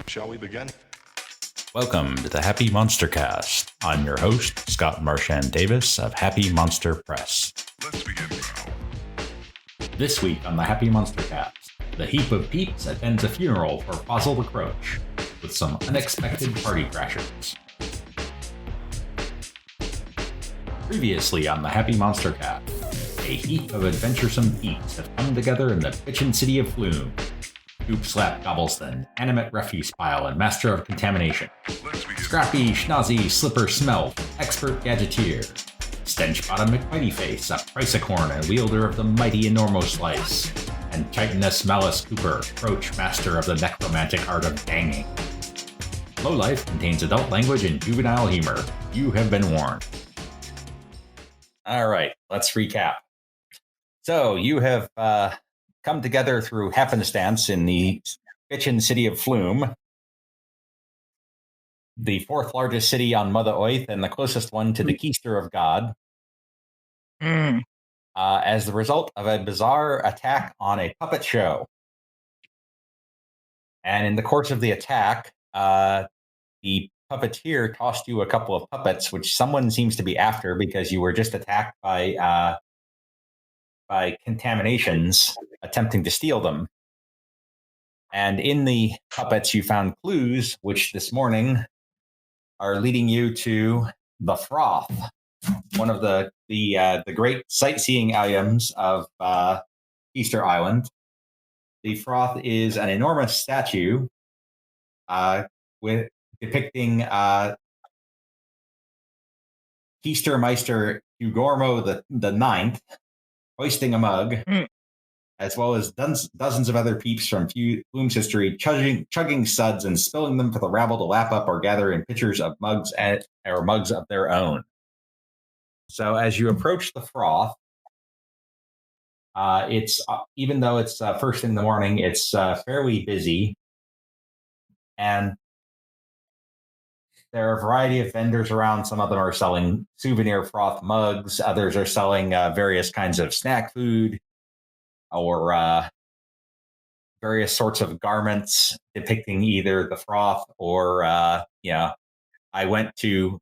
Shall we begin? Welcome to the Happy MonsterCast. I'm your host, Scott Marchand Davis of Happy Monster Press. Let's begin now. This week on the Happy MonsterCast, the heap of peeps attends a funeral for Fossil the Croach with some unexpected party crashers. Previously on the Happy MonsterCast, a heap of adventuresome peeps have come together in the bitchin' city of Flume. Goop Slap Gobbleston, Animate Refuse Pile, and Master of Contamination. Scrappy Schnozzy Slipper Smell, Expert Gadgeteer. Stench Bottom McMightyface, a Priceacorn and wielder of the mighty Enormo Slice. And Chitinous Malice Cooper, Croach, Master of the necromantic art of danging. Lowlife contains adult language and juvenile humor. You have been warned. All right, let's recap. So you have come together through happenstance in the bitchin' city of Flume, the fourth largest city on Mother Oath and the closest one to the Keister of God, as the result of a bizarre attack on a puppet show. And in the course of the attack, the puppeteer tossed you a couple of puppets, which someone seems to be after because you were just attacked by contaminations attempting to steal them. And in the puppets, you found clues, which this morning are leading you to the Froth, one of the great sightseeing items of Easter Island. The Froth is an enormous statue with depicting Keistermeister Hugormo the Ninth hoisting a mug, as well as dozens of other peeps from Flume's history chugging suds and spilling them for the rabble to lap up or gather in pitchers of mugs or mugs of their own. So as you approach the Froth, it's even though it's first in the morning, it's fairly busy, and there are a variety of vendors around. Some of them are selling souvenir Froth mugs. Others are selling various kinds of snack food or various sorts of garments depicting either the Froth or, I went to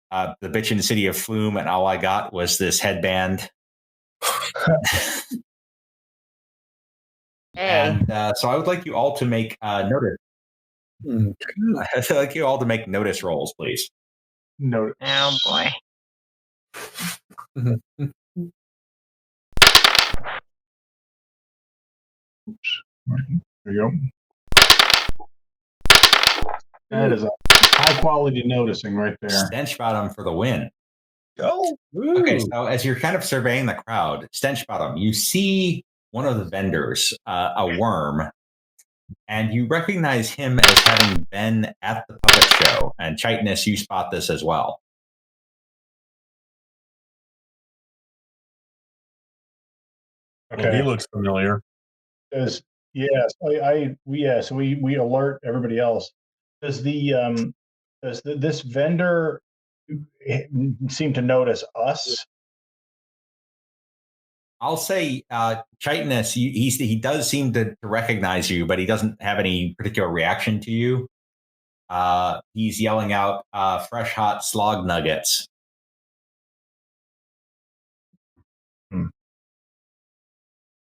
the bitchin' city of Flume and all I got was this headband. And so I would like you all to make notice. I'd like you all to make notice rolls, please. Notice. Oh boy. Oops. There you go. That is a high quality noticing right there. Stench Bottom for the win. Go. Okay, so as you're kind of surveying the crowd, Stench Bottom, you see one of the vendors, a worm, and you recognize him as having been at the puppet show. And Chitinous, you spot this as well. Okay. Well, he looks familiar. Yes, so we alert everybody else. Does this vendor seem to notice us? I'll say Chitinous, he does seem to recognize you, but he doesn't have any particular reaction to you. He's yelling out fresh hot slog nuggets.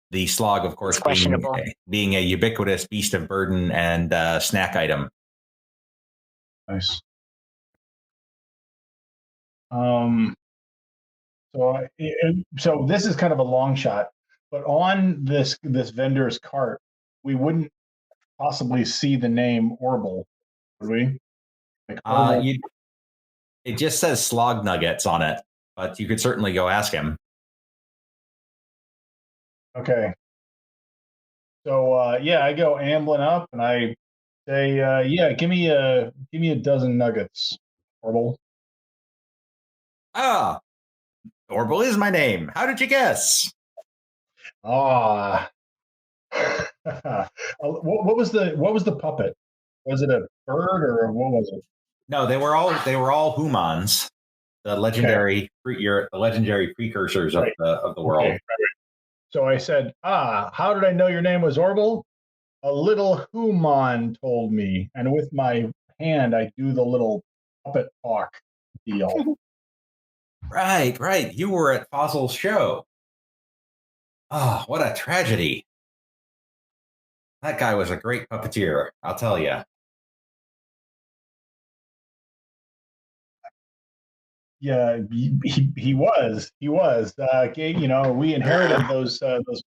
The slog, of course, being a ubiquitous beast of burden and snack item. Nice. So this is kind of a long shot, but on this vendor's cart, we wouldn't possibly see the name Orble, would we? Like it just says slog nuggets on it, but you could certainly go ask him. Okay. So I go ambling up and I say, give me a dozen nuggets, Orble. Ah, Orble is my name. How did you guess? What was the puppet? Was it a bird or what was it? No, they were all humans, the legendary precursors of the world. Okay. So I said, how did I know your name was Orble? A little human told me, and with my hand, I do the little puppet talk deal. Right. You were at Fossil's show. Oh, what a tragedy. That guy was a great puppeteer, I'll tell you. Yeah, he was. He was. We inherited those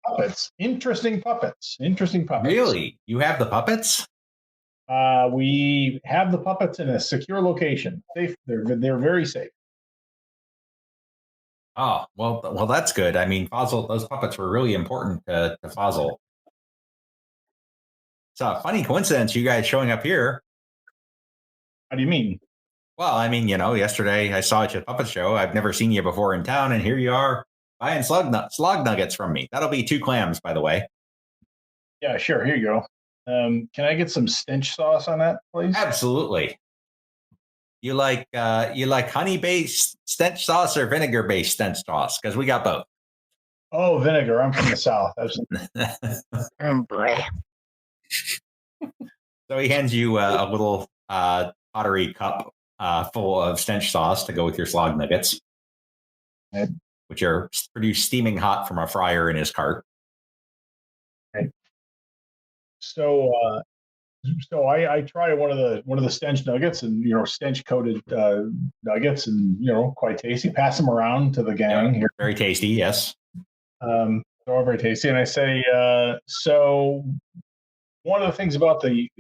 puppets. Interesting puppets. Interesting puppets. Really? You have the puppets? We have the puppets in a secure location. Safe. They're very safe. Oh, well, that's good. I mean, Fossil, those puppets were really important to Fossil. It's a funny coincidence, you guys showing up here. How do you mean? Well, I mean, yesterday I saw you at the puppet show. I've never seen you before in town, and here you are buying slog nuggets from me. That'll be 2 clams, by the way. Yeah, sure. Here you go. Can I get some stench sauce on that, please? Absolutely. You like honey-based stench sauce or vinegar-based stench sauce? Because we got both. Oh, vinegar. I'm from the South. Oh boy. So he hands you a little pottery cup full of stench sauce to go with your slog nuggets, Okay. which are produced steaming hot from a fryer in his cart. Okay. So I try one of the stench nuggets, and stench coated nuggets, and quite tasty. Pass them around to the gang here. Very tasty, yes. They're all very tasty, and I say, so one of the things about the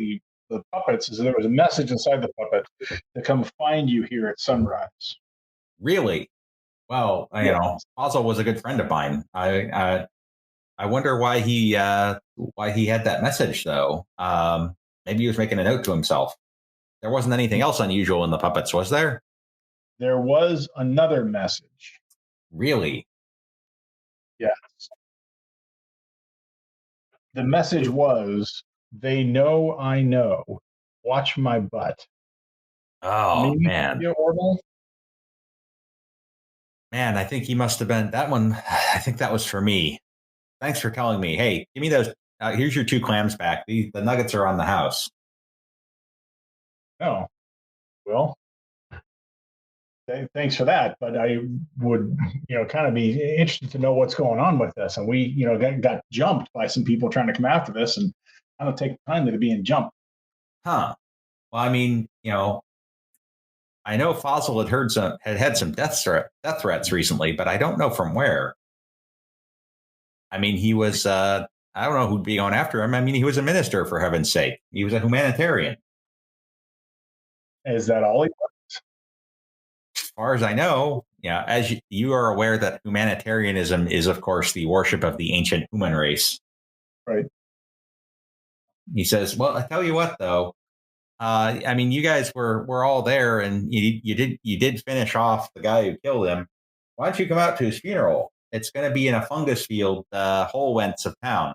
puppets is that there was a message inside the puppet to come find you here at sunrise. Really? Well, Fossil was a good friend of mine. I wonder why he had that message, though. Maybe he was making a note to himself. There wasn't anything else unusual in the puppets, was there? There was another message. Really? Yes. The message was, "They know I know. Watch my butt." Oh, man. Orville? Man, I think he must have been that one. I think that was for me. Thanks for telling me. Hey, give me those. Here's your 2 clams back. The nuggets are on the house. Oh, well, thanks for that. But I would, kind of be interested to know what's going on with this. And we, got jumped by some people trying to come after this, and I don't take kindly to being jumped. Huh. Well, I mean, I know Fossil had some death threats recently, but I don't know from where. I mean, he was, I don't know who'd be going after him. I mean, he was a minister, for heaven's sake. He was a humanitarian. Is that all he was? As far as I know, as you are aware that humanitarianism is, of course, the worship of the ancient human race. Right. He says, well, I tell you what, though. I mean, you guys were all there, and you did finish off the guy who killed him. Why don't you come out to his funeral? It's going to be in a fungus field, Holwentz of town.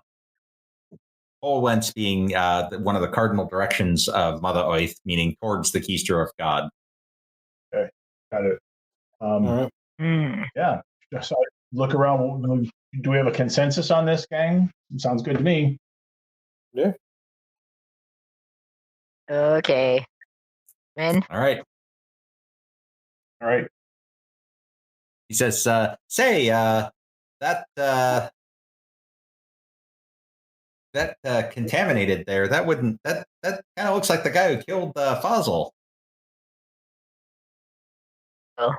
Holwentz being one of the cardinal directions of Mother Oath, meaning towards the keister of God. Okay, got it. Yeah. So look around. Do we have a consensus on this, gang? Sounds good to me. Yeah. Okay. Man. All right. He says, say, that contaminated there, that kind of looks like the guy who killed Fossil. Oh.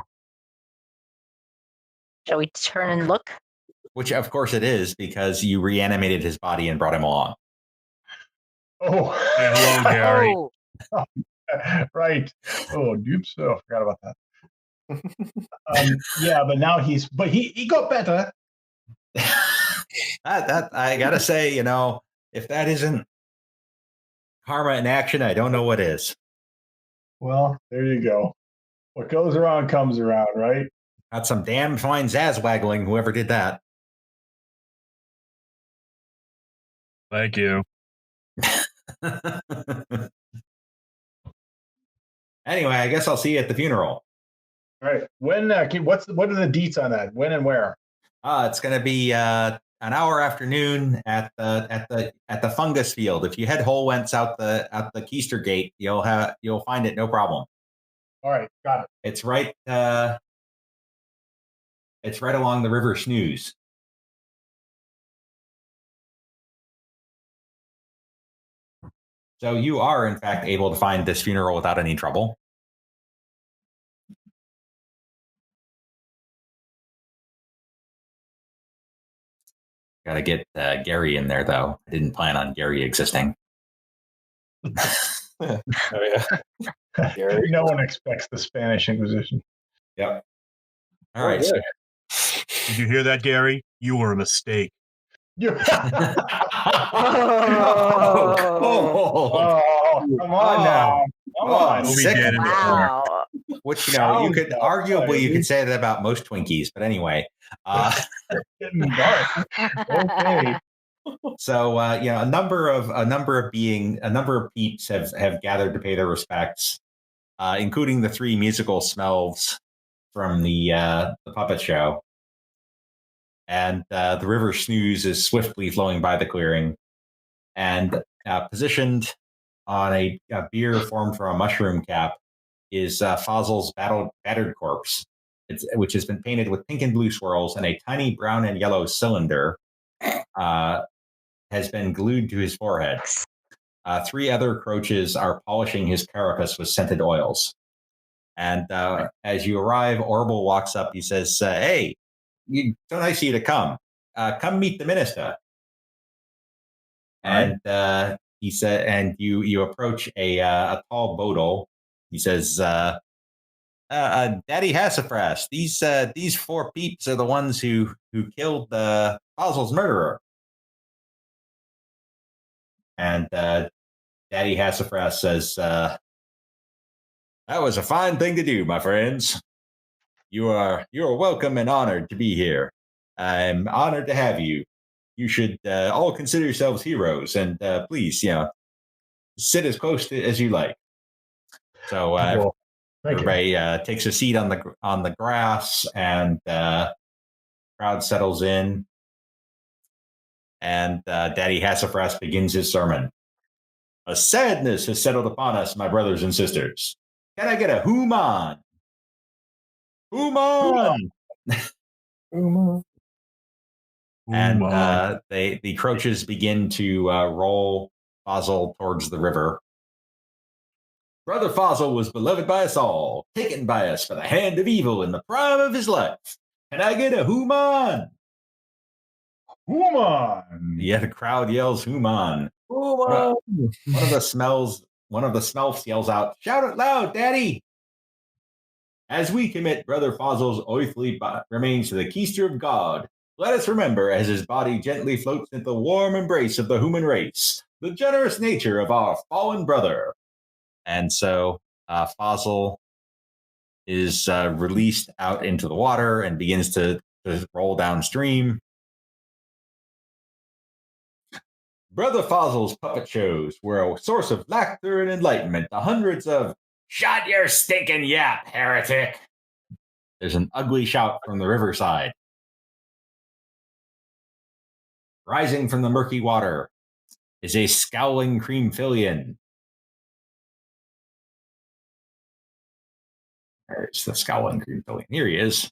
Shall we turn and look? Which, of course, it is, because you reanimated his body and brought him along. Oh. Hello, Gary. Oh. Right. Oh, dupes. Oh, forgot about that. Yeah, but now he got better. that I gotta say, if that isn't karma in action, I don't know what is. Well, there you go. What goes around comes around, right? Got some damn fine zazwaggling, whoever did that. Thank you. Anyway, I guess I'll see you at the funeral. All right. When? What are the deets on that? When and where? It's going to be an hour afternoon at the fungus field. If you head whole wentz out the Keister Gate, you'll find it no problem. All right, got it. It's right along the River Snooze. So you are, in fact, able to find this funeral without any trouble. Got to get Gary in there, though. I didn't plan on Gary existing. Oh yeah. Gary. No one expects the Spanish Inquisition. Yep. All right. So, Did you hear that, Gary? You were a mistake. You- Oh, come on now. Come on. We sick. get it. wow. Which, you know, you could Sounds arguably like- you could say that about most Twinkies, but anyway. Getting dark. Okay. So a number of peeps have gathered to pay their respects, including the three musical smells from the puppet show. And the River Snooze is swiftly flowing by the clearing, and positioned on a bier formed from a mushroom cap is Fossil's battered corpse, which has been painted with pink and blue swirls, and a tiny brown and yellow cylinder has been glued to his forehead. Three other Croaches are polishing his carapace with scented oils. And as you arrive, Orble walks up. He says, "Hey, so nice of you to come. Come meet the minister." And he said, and you approach a tall bodal. He says, "Daddy Hassafras, these four peeps are the ones who killed Fossil's murderer." And Daddy Hassafras says, "That was a fine thing to do, my friends. You are welcome and honored to be here. I'm honored to have you. You should all consider yourselves heroes, and please, sit as close as you like." So Well, thank you. everybody takes a seat on the grass, and crowd settles in. And Daddy Hassafras begins his sermon. "A sadness has settled upon us, my brothers and sisters. Can I get a Human? Human!" And the Croaches begin to roll Fossil towards the river. "Brother Fossil was beloved by us all, taken by us by the hand of evil in the prime of his life. Can I get a Human?" Woman. Yeah, the crowd yells Human. One of the Smelfs yells out, "Shout it loud, Daddy!" "As we commit Brother Fossil's earthly remains to the Keister of God, let us remember, as his body gently floats into the warm embrace of the human race, the generous nature of our fallen brother." And so Fossil is released out into the water and begins to roll downstream. Brother Fossil's puppet shows were a source of laughter and enlightenment to hundreds of "Shut your stinking yap, heretic!" There's an ugly shout from the riverside. Rising from the murky water is a scowling creamfillion. There's the scowling creamfillion. Here he is.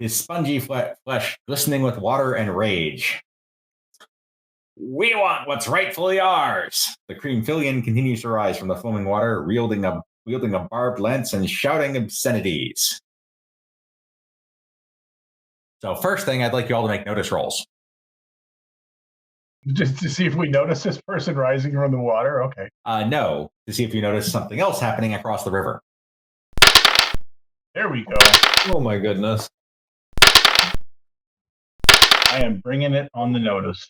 His spongy flesh glistening with water and rage. "We want what's rightfully ours." The creamfillion continues to rise from the foaming water, wielding a barbed lance and shouting obscenities. So first thing, I'd like you all to make notice rolls. Just to see if we notice this person rising from the water. Okay. No, to see if you notice something else happening across the river. There we go. Oh my goodness. I am bringing it on the notice.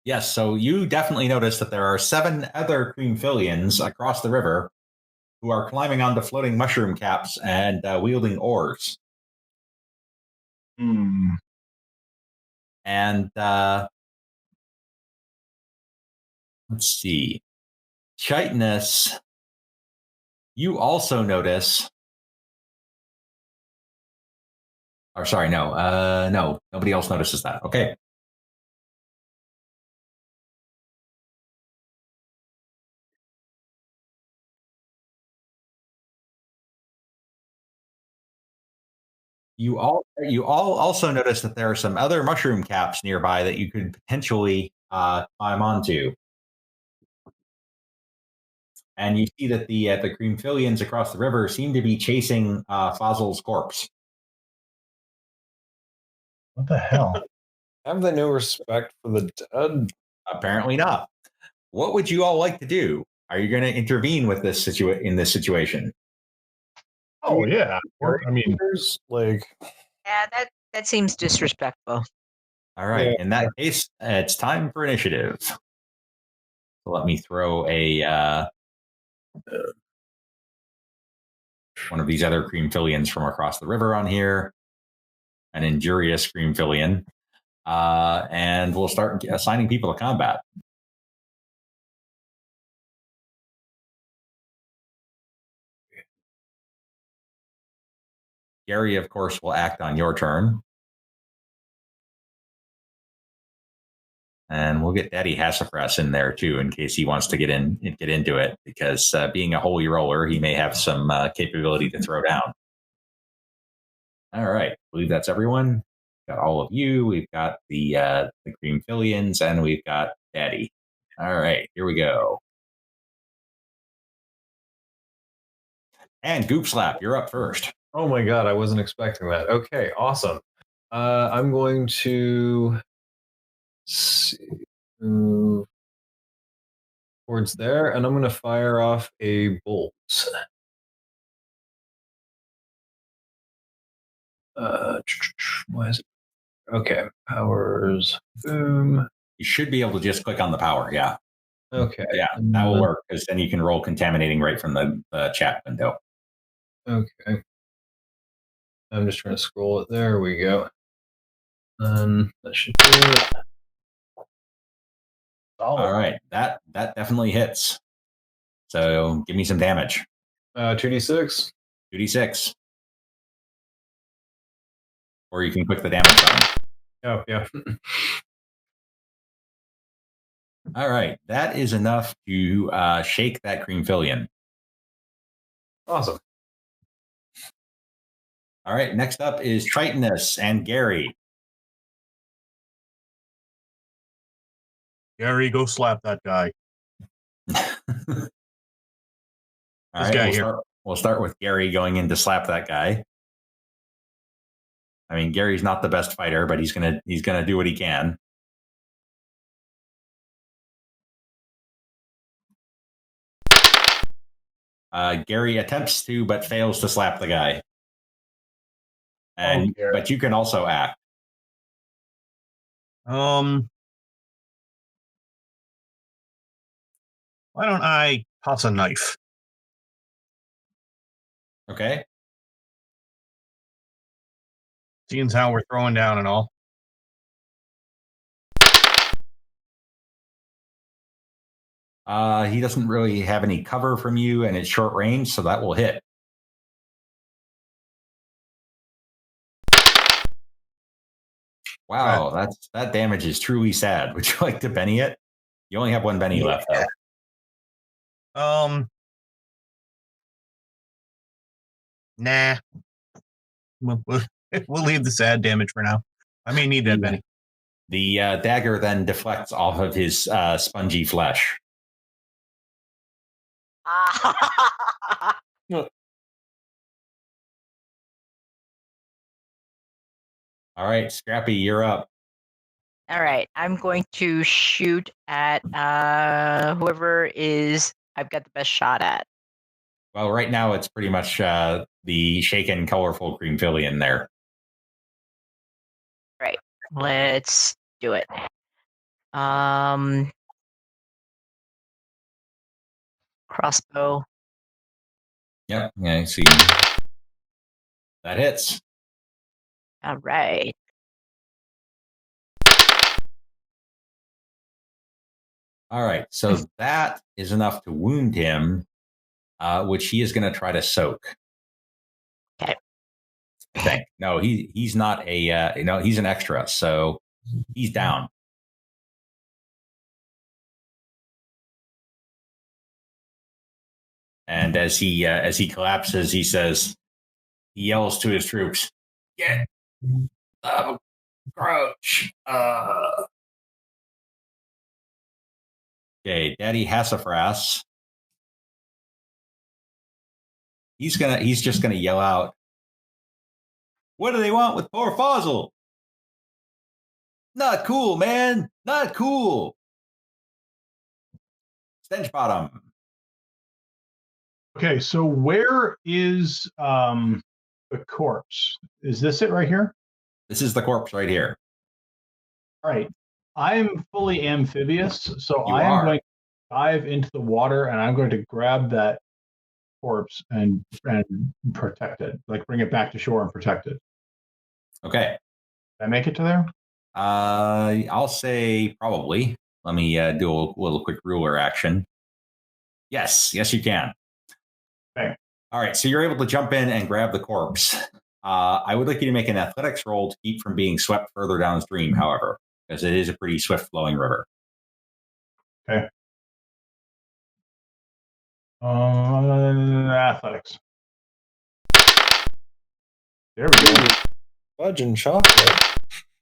Yes, so you definitely notice that there are 7 other creamfillions across the river who are climbing onto floating mushroom caps and wielding oars. And let's see. Chitinous, you also notice Or sorry, no. No, nobody else notices that. Okay. You all also notice that there are some other mushroom caps nearby that you could potentially climb onto. And you see that the Creamphillians across the river seem to be chasing Fossil's corpse. What the hell? Have they no respect for the dead? Apparently not. What would you all like to do? Are you going to intervene with this in this situation? Oh yeah. I mean, Like, Yeah, that seems disrespectful. All right. Yeah. In that case, it's time for initiative. So let me throw a one of these other Creamphillians from across the river on here, an injurious Creamphillian, and we'll start assigning people to combat. Gary, of course, will act on your turn. And we'll get Daddy Hassafras in there too, in case he wants to get into it, because being a holy roller, he may have some capability to throw down. All right, I believe that's everyone. Got all of you. We've got the Creamphillians, and we've got Daddy. All right, here we go. And Goop Slap, you're up first. oh my god, I wasn't expecting that. Okay, awesome. I'm going to move towards there, and I'm going to fire off a bolt. Why is it? Okay, powers. Boom. You should be able to just click on the power. Yeah. Okay. Yeah, that will work, because then you can roll contaminating right from the chat window. Okay. I'm just trying to scroll it. There we go. That should do it. All right, that definitely hits. So give me some damage. 2d6. 2d6. Or you can click the damage button. Oh, yeah. All right, that is enough to shake that Creamphillian. Awesome. All right, next up is Tritonus and Gary. Gary, go slap that guy. All This right, guy here. we'll start with Gary going in to slap that guy. I mean, Gary's not the best fighter, but he's gonna do what he can. Gary attempts to, but fails to slap the guy. And but you can also act. Why don't I toss a knife? Okay. Seeing how we're throwing down and all. He doesn't really have any cover from you, and it's short range, so that will hit. Wow, that damage is truly sad. Would you like to Benny it? You only have one Benny left, though. Nah. We'll leave the sad damage for now. I may need that Benny. The dagger then deflects off of his spongy flesh. All right, Scrappy, you're up. All right, I'm going to shoot at whoever I've got the best shot at. Well, right now it's pretty much the shaken, colorful Creamphillian there. Right, let's do it. Crossbow. Yep, yeah, I see. That hits. All right. All right, so that is enough to wound him, which he is going to try to soak. Okay. I think. No, he's not a he's an extra, so he's down. And as he collapses, he yells to his troops, "Get the Croach!" Okay, Daddy Hassafras. He's just gonna yell out, "What do they want with poor Fossil? Not cool, man. Not cool. Stench bottom." Okay, so where is the corpse? Is this it right here? This is the corpse right here. All right. I'm fully amphibious, so You I am are. going to dive into the water and I'm going to grab that corpse and protect it, like bring it back to shore and protect it. Okay. Did I make it to there? I'll say probably. Let me do a little quick ruler action. Yes, you can. Okay. All right, so you're able to jump in and grab the corpse. I would like you to make an athletics roll to keep from being swept further downstream, however, because it is a pretty swift-flowing river. Okay. Athletics. There we go. Fudge and chocolate.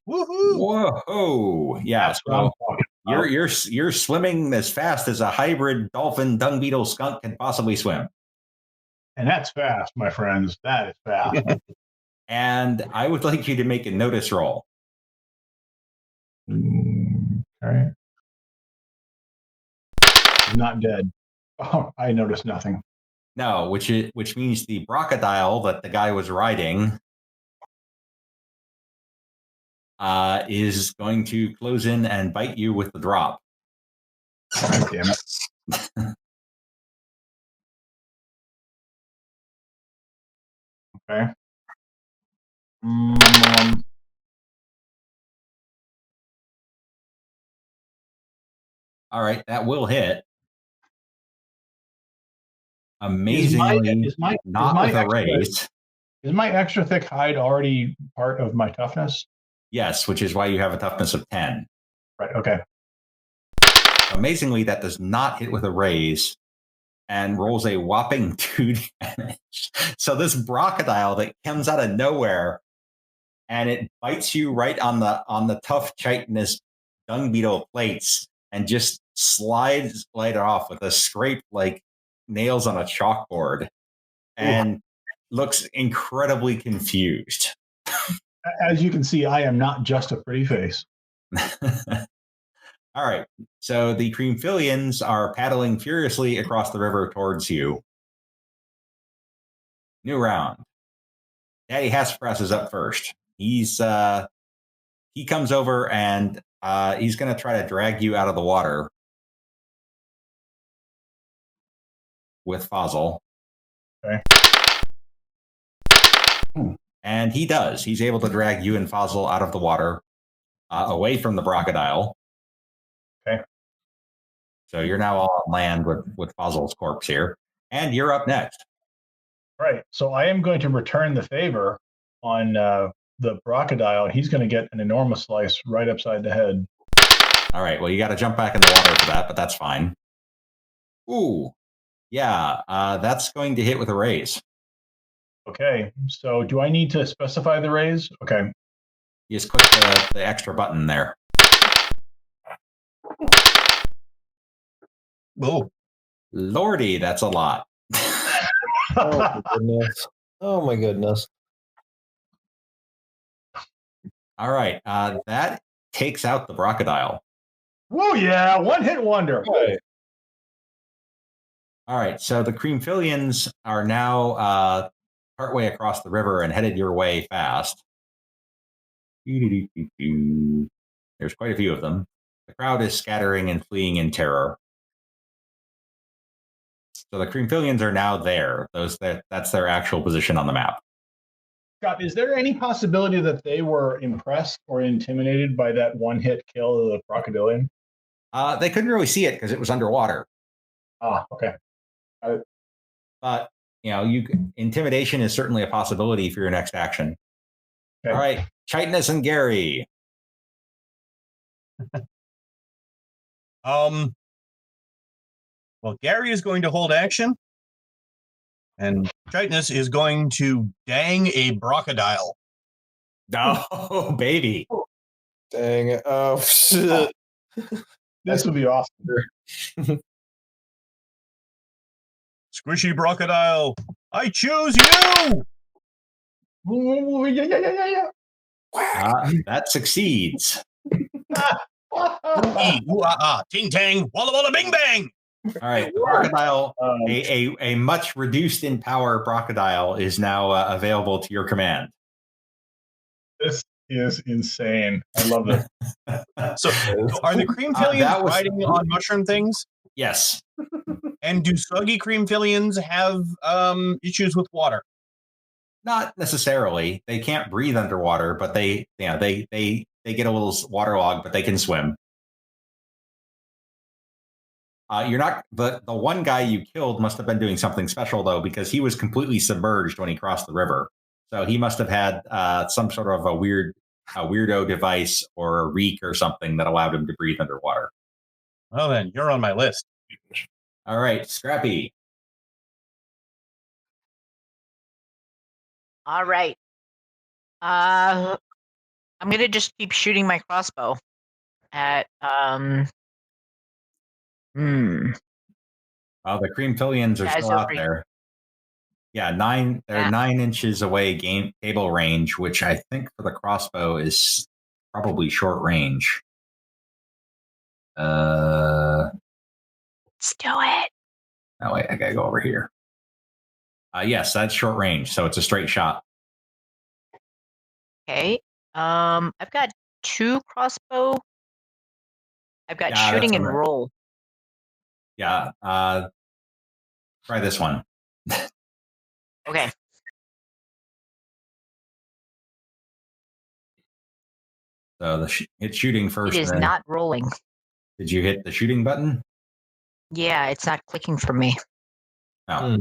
Woohoo! Whoa! Yeah, That's what I'm so talking about. you're swimming as fast as a hybrid dolphin dung beetle skunk can possibly swim. And that's fast, my friends. That is fast. And I would like you to make a notice roll. Okay. He's not dead. Oh, I noticed nothing. No, which means the crocodile that the guy was riding is going to close in and bite you with the drop. God damn it. Okay. All right, that will hit. Amazingly, not with a raise. Is my extra thick hide already part of my toughness? Yes, which is why you have a toughness of 10. Right. Okay. Amazingly, that does not hit with a raise and rolls a whopping 2 damage. So this crocodile that comes out of nowhere and it bites you right on the tough chitinous dung beetle plates and just slides right off with a scrape like nails on a chalkboard and looks incredibly confused. As you can see, I am not just a pretty face. All right. So the Creamphillians are paddling furiously across the river towards you. New round. Daddy Hassafras is up first. He comes over and he's going to try to drag you out of the water with Fossil. Okay. And he does. He's able to drag you and Fossil out of the water, away from the crocodile. Okay. So you're now all on land with Fossil's corpse here. And you're up next. Right. So I am going to return the favor on the crocodile. He's going to get an enormous slice right upside the head. All right. Well, you got to jump back in the water for that, but that's fine. Ooh. Yeah. That's going to hit with a raise. Okay. So do I need to specify the raise? Okay. You just click the extra button there. Oh, Lordy, that's a lot. Oh my goodness. Oh my goodness. All right. That takes out the crocodile. Whoa, yeah. One hit wonder. Right. All right. So the Creamphillians are now partway across the river and headed your way fast. There's quite a few of them. The crowd is scattering and fleeing in terror. So the Creamphillians are now there. That's their actual position on the map. Scott, is there any possibility that they were impressed or intimidated by that one-hit kill of the crocodilian? They couldn't really see it because it was underwater. Ah, okay. But intimidation is certainly a possibility for your next action. Okay. All right, Chitinous and Gary. Well, Gary is going to hold action, and Chitinous is going to dang a crocodile. Oh, baby. Dang it. Oh, shit. This would be awesome. Squishy crocodile, I choose you! Ooh, yeah. That succeeds. Ooh-ee, ooh-ah-ah, ting-tang, walla-walla, bing-bang! All right, the crocodile, a much reduced in power crocodile, is now available to your command. This is insane. I love this. So are the cream fillions riding on mushroom things? Yes. And do soggy cream fillions have issues with water? Not necessarily. They can't breathe underwater, but they get a little waterlogged, but they can swim. You're not the one guy you killed must have been doing something special though, because he was completely submerged when he crossed the river. So he must have had some sort of a weirdo device or a reek or something that allowed him to breathe underwater. Well then, you're on my list. All right, Scrappy. All right. I'm gonna just keep shooting my crossbow at The cream fillions are still out there. Yeah, they're 9 inches away cable range, which I think for the crossbow is probably short range. Let's do it. Oh wait, I gotta go over here. Yes, that's short range, so it's a straight shot. Okay. I've got 2 crossbow. I've got shooting and roll. Yeah. Try this one. Okay. So it's shooting first. It is not rolling. Did you hit the shooting button? Yeah, it's not clicking for me. Oh,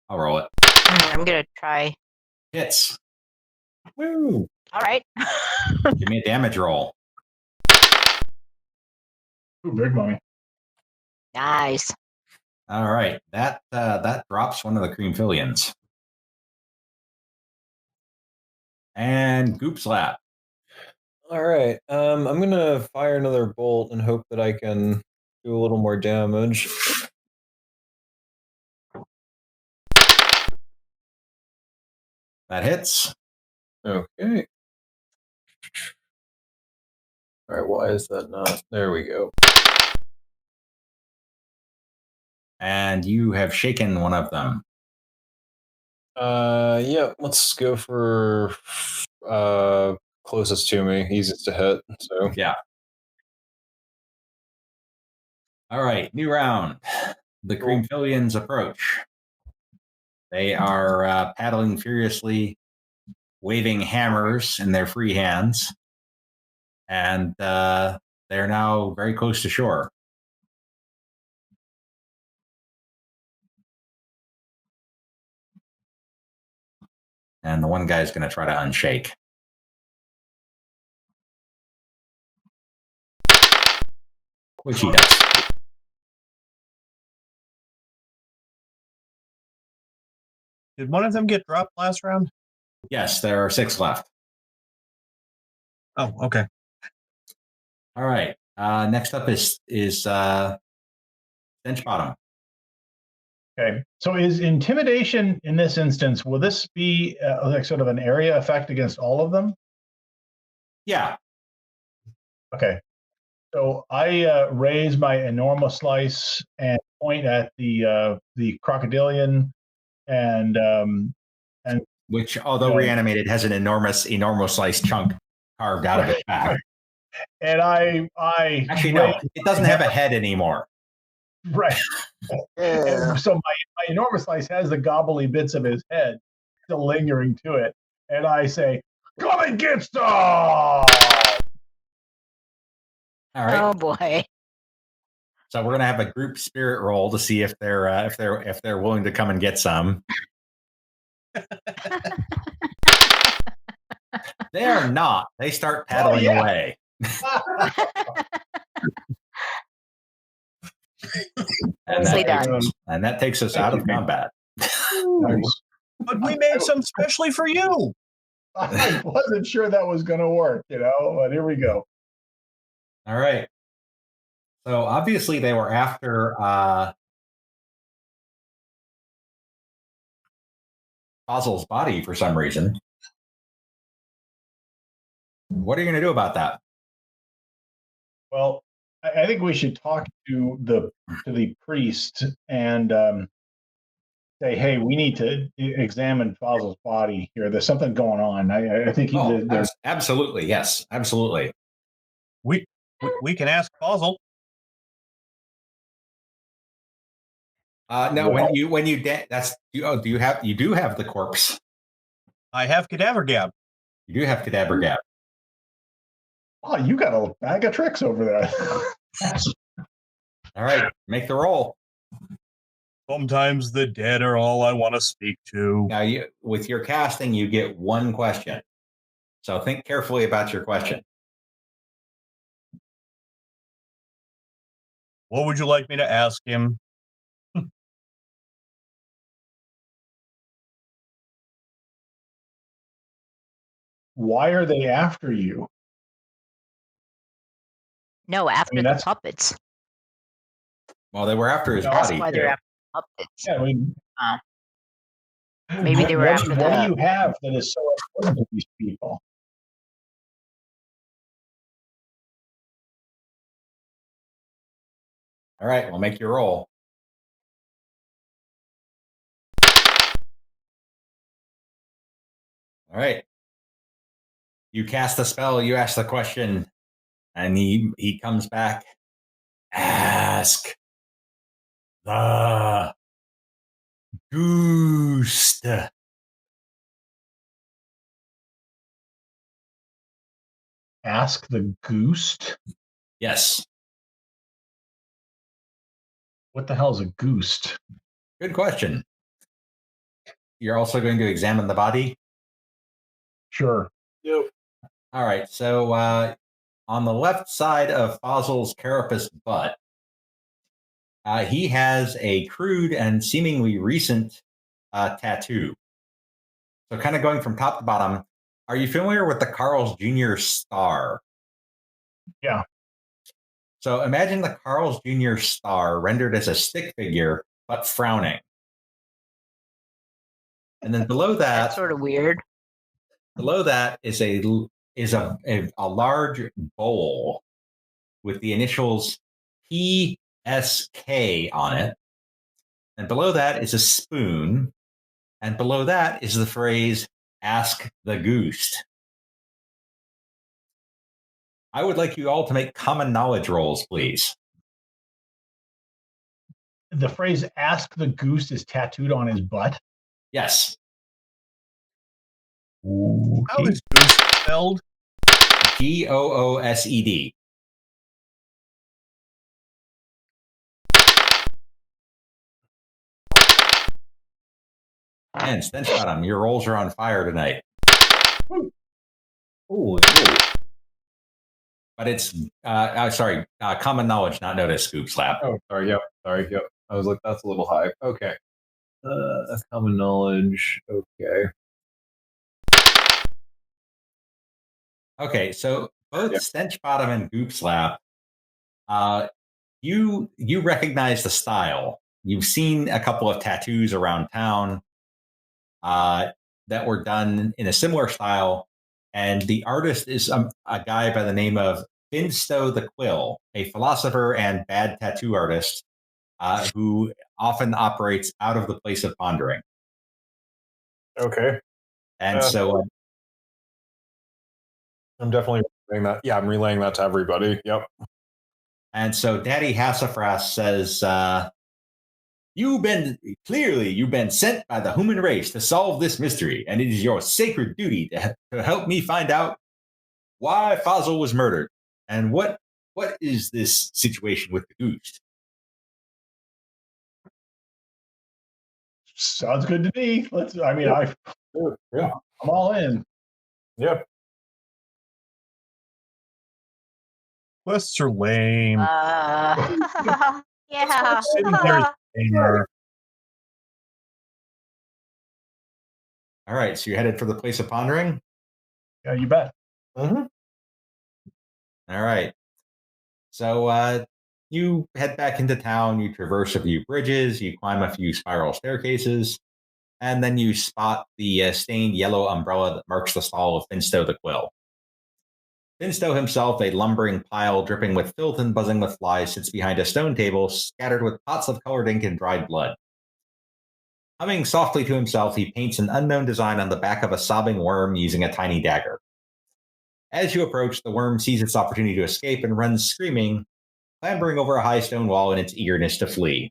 I'll roll it. I'm gonna try. Hits. Woo! All right. Give me a damage roll. Ooh, big money. Nice. All right, that drops one of the cream fillions. And Goop Slap. All right. I'm gonna fire another bolt and hope that I can do a little more damage. That hits. Okay. All right. Why is that not? There we go. And you have shaken one of them. Yeah. Let's go for closest to me, easiest to hit. So yeah. All right, new round. The cream fillions approach. They are paddling furiously, waving hammers in their free hands, and they're now very close to shore. And the one guy is going to try to unshake. Which he does. Did one of them get dropped last round? Yes, there are 6 left. Oh, okay. All right. Next up is Stench Bottom. Okay. So is intimidation in this instance, will this be like sort of an area effect against all of them? Yeah. Okay. So I raise my enormous slice and point at the crocodilian and which, although reanimated, has an enormous slice chunk carved out of its back. And I actually no, it doesn't have a head anymore. Right. And so my enormous slice has the gobbly bits of his head still lingering to it, and I say, "Come and get some!" All right. Oh boy. So we're gonna have a group spirit roll to see if they're willing to come and get some. They are not. They start paddling yeah. away. Nicely done. And that takes us Thank out you, of man. combat. Nice. But we made some specially for you. I wasn't sure that was going to work, but here we go. All right. So obviously they were after Fossil's body for some reason. What are you going to do about that? Well, I think we should talk to the priest and say, hey, we need to examine Fossil's body here. There's something going on. I think there's Absolutely. Yes, absolutely. We can ask Fossil. No, when you that's do you have the corpse? I have cadaver gab. You do have cadaver gap. Oh, you got a bag of tricks over there. All right, make the roll. Sometimes the dead are all I want to speak to. Now, with your casting, you get one question. So think carefully about your question. What would you like me to ask him? Why are they after you? No, after the that's- puppets. Well, they were after his That's body. why they're after the puppets. Yeah, I mean, Maybe they were after what the. do you have that is so important to these people? All right, we'll make your roll. All right. You cast the spell, you ask the question, and he comes back. Ask the ghost. Ask the goose? Yes. What the hell is a goose? Good question. You're also going to examine the body? Sure. Yep. All right. So on the left side of Fossil's carapace butt, he has a crude and seemingly recent tattoo. So kind of going from top to bottom, are you familiar with the Carl's Jr. star? Yeah. So imagine the Carl's Jr. star rendered as a stick figure, but frowning. And then below that, That's sort of weird. below that is a large bowl with the initials PSK on it. And below that is a spoon. And below that is the phrase, ask the goose. I would like you all to make common knowledge rolls, please. The phrase ask the goose is tattooed on his butt. Yes. How is goose spelled? GOOSED. And Stench Bottom, your rolls are on fire tonight. Ooh. But it's, common knowledge, not notice, Scoop Slap. Oh, sorry. Yep. Sorry. Yep. I was like, that's a little high. Okay. Common knowledge. Okay. Okay, so both Stench Bottom and Goop Slap, you recognize the style. You've seen a couple of tattoos around town that were done in a similar style, and the artist is a guy by the name of Finstow the Quill, a philosopher and bad tattoo artist who often operates out of the place of pondering. Okay. And so I'm definitely relaying that. Yeah, I'm relaying that to everybody. Yep. And so Daddy Hassafras says, you've been sent by the human race to solve this mystery, and it is your sacred duty to help me find out why Fossil was murdered and what is this situation with the goose. Sounds good to me. I'm Yeah. all in. Yep. Quests are lame. Yeah. Sitting there is lamer. All right, so you're headed for the place of pondering? Yeah, you bet. Mm-hmm. All right. So you head back into town, you traverse a few bridges, you climb a few spiral staircases, and then you spot the stained yellow umbrella that marks the stall of Finstow the Quill. Finstow himself, a lumbering pile dripping with filth and buzzing with flies, sits behind a stone table scattered with pots of colored ink and dried blood. Humming softly to himself, he paints an unknown design on the back of a sobbing worm using a tiny dagger. As you approach, the worm sees its opportunity to escape and runs screaming, clambering over a high stone wall in its eagerness to flee.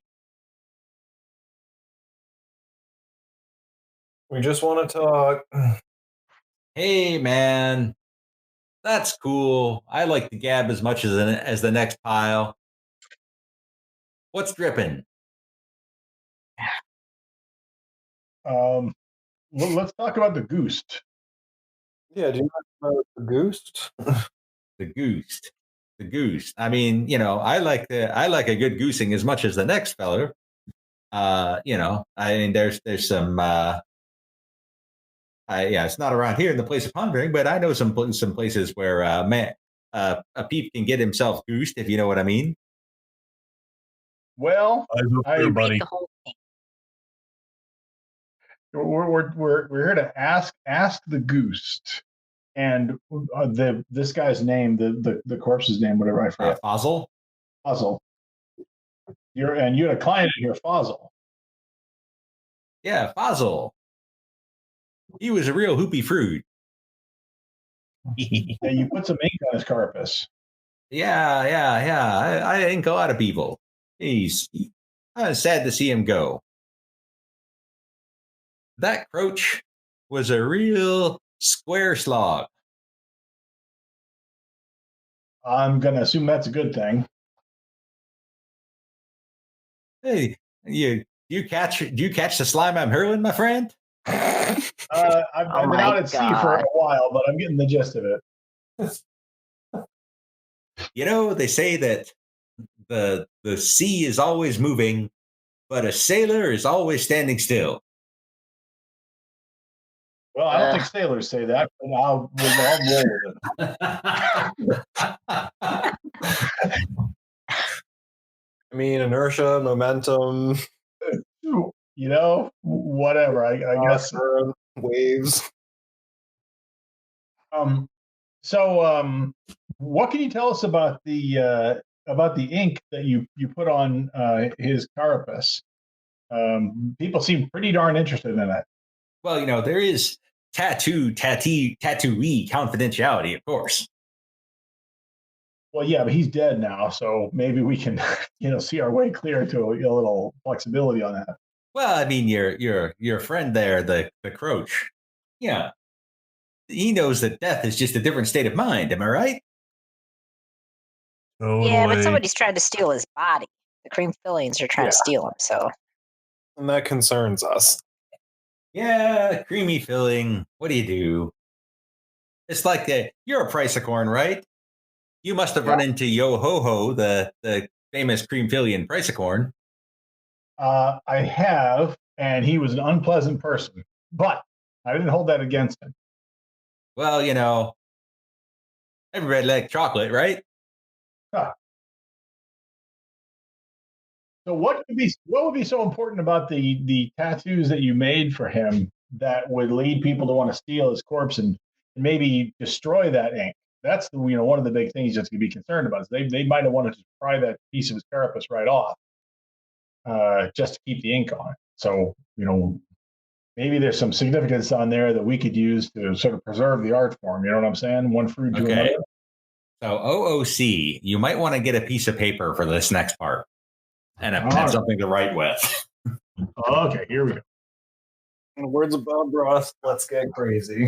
We just want to talk. Hey, man. That's cool. I like the gab as much as the next pile. What's dripping? Well, let's talk about the goose. Yeah, do you know about the goose? The goose. The goose. I mean, I like a good goosing as much as the next feller. I mean, there's some. It's not around here in the place of pondering, but I know some places where a peep can get himself goosed, if you know what I mean. Well, Eyes up there, buddy. The whole thing. we're here to ask the goose, and this guy's name, the corpse's name, whatever I forget. Fossil. Fossil. You had a client here, Fossil. Yeah, Fossil. He was a real hoopy fruit. Yeah, you put some ink on his carapace. Yeah. I ink a lot of people. I'm sad to see him go. That Croach was a real square slog. I'm gonna assume that's a good thing. Hey, do you catch the slime I'm hurling, my friend? I've been out at sea for a while, but I'm getting the gist of it. They say that the sea is always moving, but a sailor is always standing still. Well, I don't think sailors say that, but I'll roll with it. I mean, inertia, momentum, Whatever. I guess. Waves. So, what can you tell us about the ink that you put on his carapace? People seem pretty darn interested in that. Well, there is tattooee confidentiality, of course. Well, yeah, but he's dead now, so maybe we can, see our way clear to a little flexibility on that. Well, I mean, your friend there, the Croach, yeah, he knows that death is just a different state of mind. Am I right? Totally. Yeah, but somebody's trying to steal his body. The cream fillings are trying to steal him, so. And that concerns us. Yeah, creamy filling. What do you do? It's like you're a Priceacorn, right? You must have run into Yo Ho Ho, the famous cream filling Priceacorn. I have, and he was an unpleasant person, but I didn't hold that against him. Well, everybody likes chocolate, right? Huh. So what would be so important about the tattoos that you made for him that would lead people to want to steal his corpse and maybe destroy that ink? That's one of the big things that's going to be concerned about. Is they might have wanted to pry that piece of his carapace right off, just to keep the ink on it. So maybe there's some significance on there that we could use to sort of preserve the art form. You know what I'm saying? One fruit to another. So OOC, you might want to get a piece of paper for this next part and something to write with. Okay, here we go. In the words of Bob Ross, let's get crazy.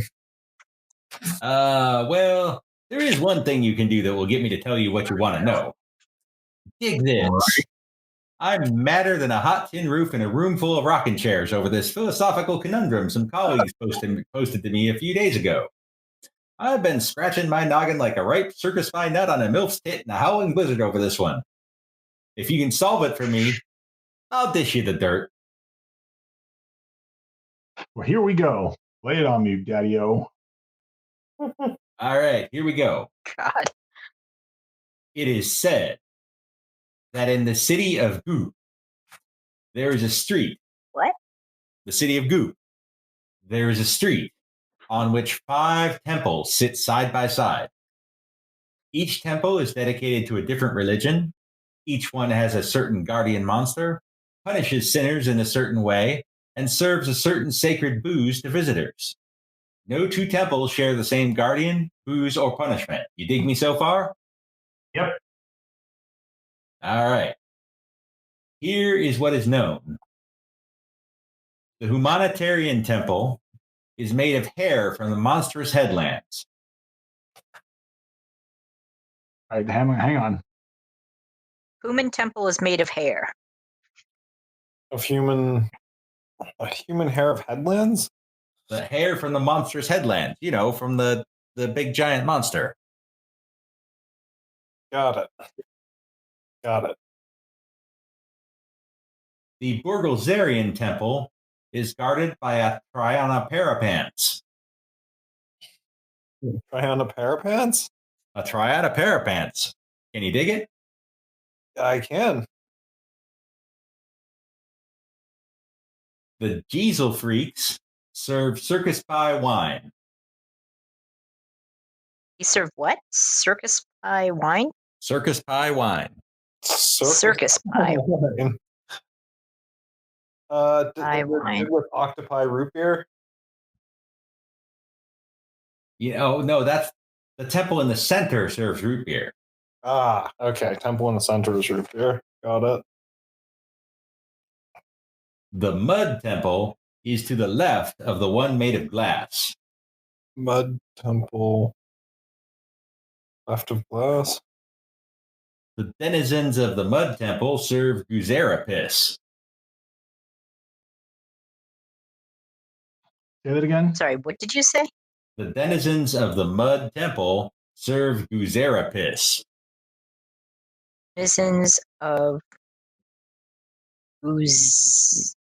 Well, there is one thing you can do that will get me to tell you what you want to know. Dig this. I'm madder than a hot tin roof in a room full of rocking chairs over this philosophical conundrum some colleagues posted to me a few days ago. I've been scratching my noggin like a ripe circus vine nut on a MILF's tit in a howling blizzard over this one. If you can solve it for me, I'll dish you the dirt. Well, here we go. Lay it on me, Daddy-O. All right, here we go. God. It is said that in the city of Goop, there is a street. What? The city of Goop. There is a street on which 5 temples sit side by side. Each temple is dedicated to a different religion. Each one has a certain guardian monster, punishes sinners in a certain way, and serves a certain sacred booze to visitors. No 2 temples share the same guardian, booze, or punishment. You dig me so far? Yep. All right. Here is what is known. The Humanitarian Temple is made of hair from the monstrous headlands. All right, hang on. Human temple is made of hair. Of a human hair of headlands? The hair from the monstrous headlands, from the big giant monster. Got it. The Burglesarian Temple is guarded by a Triana Parapants. Try on a pair of pants? A Triana Parapants. Can you dig it? I can. The Diesel Freaks serve circus pie wine. You serve what? Circus pie wine? Circus pie wine. Circus pie. Pie wine. With octopi root beer? No, that's the temple in the center serves root beer. Ah, okay. Temple in the center is root beer. Got it. The Mud Temple is to the left of the one made of glass. Mud temple. Left of glass. The denizens of the Mud Temple serve Guzera piss. Say that again. Sorry, what did you say? The denizens of the Mud Temple serve Guzera piss. Denizens of Guz.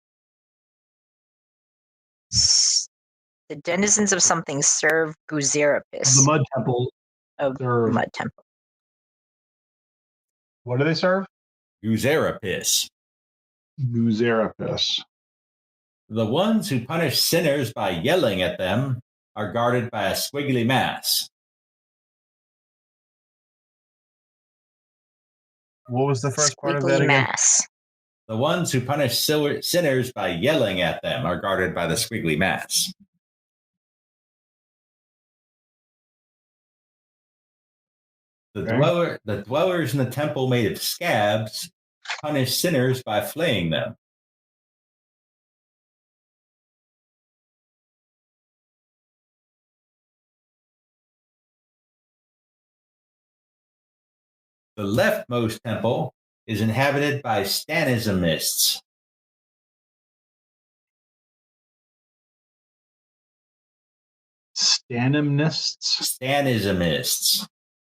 The denizens of something serve Guzerapis. The Mud Temple of serve. Mud Temple. What do they serve? Guzera piss. Guzerapis. The ones who punish sinners by yelling at them are guarded by a squiggly mass. What was the first part of that Squiggly again? mass. The ones who punish sinners by yelling at them are guarded by the squiggly mass. The dwellers in the temple made of scabs punish sinners by flaying them. The leftmost temple is inhabited by stanismists. Stanimnists? Stanismists.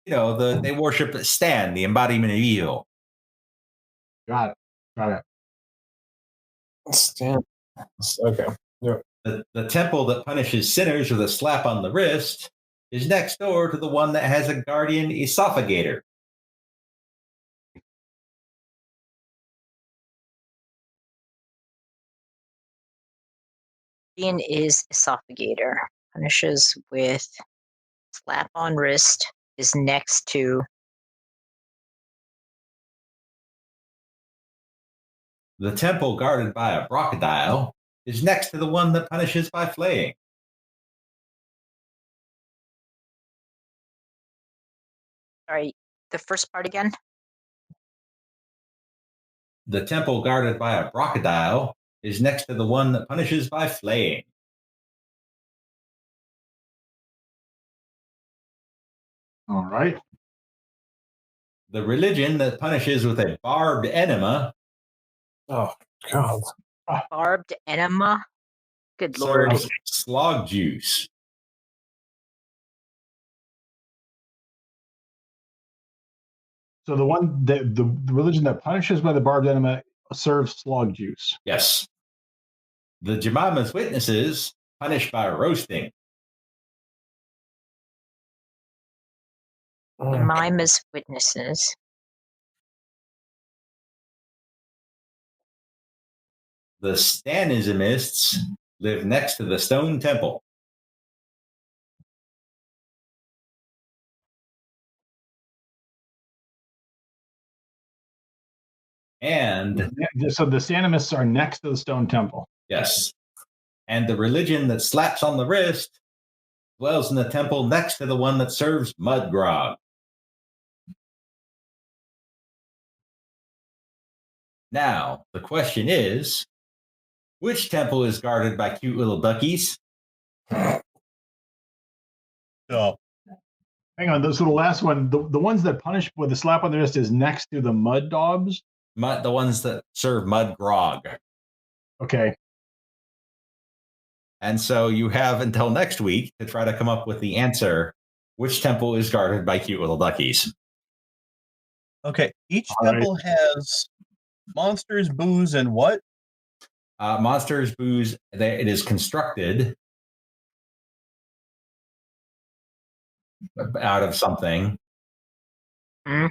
They worship Stan, the embodiment of evil. Got it. Stand. Okay. Yeah. The temple that punishes sinners with a slap on the wrist is next door to the one that has a guardian esophagator. Guardian is esophagator. Punishes with slap on wrist. Is next to The temple guarded by a crocodile is next to the one that punishes by flaying. sorry, the first part again. The temple guarded by a crocodile is next to the one that punishes by flaying. All right. The religion that punishes with a barbed enema Oh, God. Barbed enema. Good lord. serves slog juice. So the religion that punishes by the barbed enema serves slog juice. Yes. The Jemima's witnesses punished by roasting. Jemima's witnesses. The Stanismists live next to the stone temple. And So the Sanimists are next to the stone temple. yes. And the religion that slaps on the wrist dwells in the temple next to the one that serves mud grog. Now, the question is, which temple is guarded by cute little duckies? So Hang on. So the last one, the ones that punish with the slap on the wrist is next to the mud dogs. The ones that serve mud grog. Okay. And so you have until next week to try to come up with the answer. Which temple is guarded by cute little duckies? okay, each All right. temple has monsters, booze, and what? Monsters, booze, it is constructed out of something. Hmm.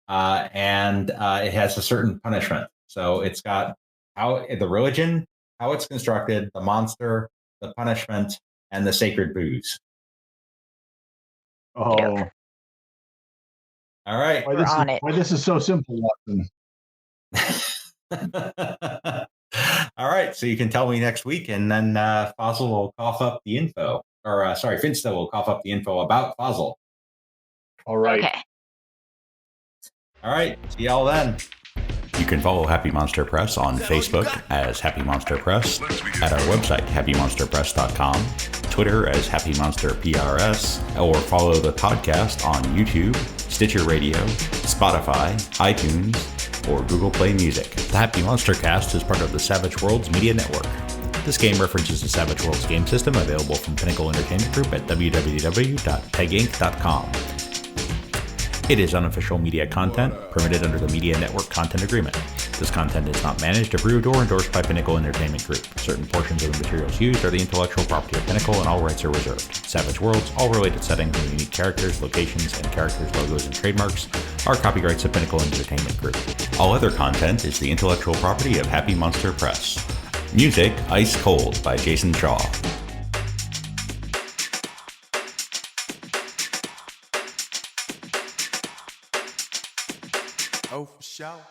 And it has a certain punishment. So it's got how the religion, how it's constructed, the monster, the punishment, and the sacred booze. Oh, All right. We're on it. why this is so simple, Watson. All right. So you can tell me next week, and then Fossil will cough up the info. Or, Finsta will cough up the info about Fossil. All right. Okay. All right. See y'all then. You can follow Happy Monster Press on Facebook as Happy Monster Press, at our website, happymonsterpress.com, Twitter as Happy Monster PRS, or follow the podcast on YouTube, Stitcher Radio, Spotify, iTunes, or Google Play Music. The Happy Monster Cast is part of the Savage Worlds Media Network. This game references the Savage Worlds game system available from Pinnacle Entertainment Group at www.peginc.com. It is unofficial media content permitted under the Media Network Content Agreement. This content is not managed, approved, or endorsed by Pinnacle Entertainment Group. Certain portions of the materials used are the intellectual property of Pinnacle and all rights are reserved. Savage Worlds, all related settings and unique characters, locations, and characters, logos, and trademarks are copyrights of Pinnacle Entertainment Group. All other content is the intellectual property of Happy Monster Press. Music, Ice Cold by Jason Shaw. Oh, for sure.